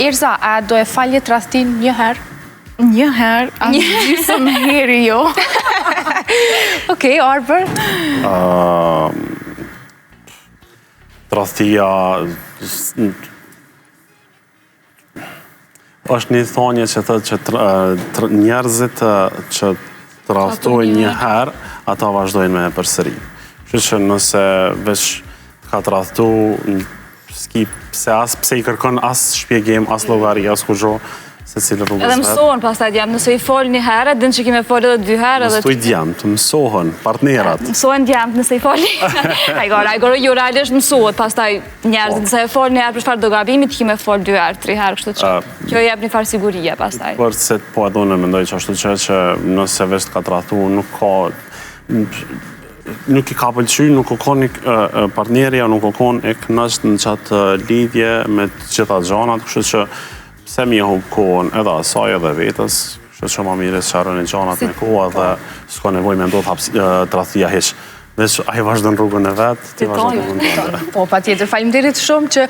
Erza, a do e falje tradhtin një herë? Një herë, a gjysëm heri jo. Okej, Arber? Tradhtia është një thonje që thëtë që njerëzit që tradhtojnë një herë, ata vazhdojnë me e përsëri. Kështu që nëse veç ka tradhtu, pse i kërkon as shpjegim, as llogari, as kurrë, se cilë rrugës Edhe mësohen pastaj djemë, nëse i fol një herë, din që kime fol edhe 2 herë. Mësoj djemë, të mësohen, partnerat. Mësohen djemë, nëse i fol një herë. Ajgore, ju realisht mësohet, pastaj njerëzit, nëse e fol një herë për çfarë do gabimit, kime fol 2 herë, 3 herë, kështu që kjo jep një farë sigurie pastaj. Për se po edhe unë mendoj që ashtu që nëse veç ka tradhtu, nuk i ka pëlqy, nuk u kon partnerja, nuk u kon e kënaqur në qatë lidhje me të gjitha gjanat, kështu që pse mi e hub kohën edhe asaj edhe vetës, kështu që ma mire sharën e gjanat me koha dhe s'ka nevoj me ndodh tradhtia hiq. Veç ai vazhdon rrugën e vetë, ti vazhdon rrugën tënde. Po, patjetër, faleminderit shumë që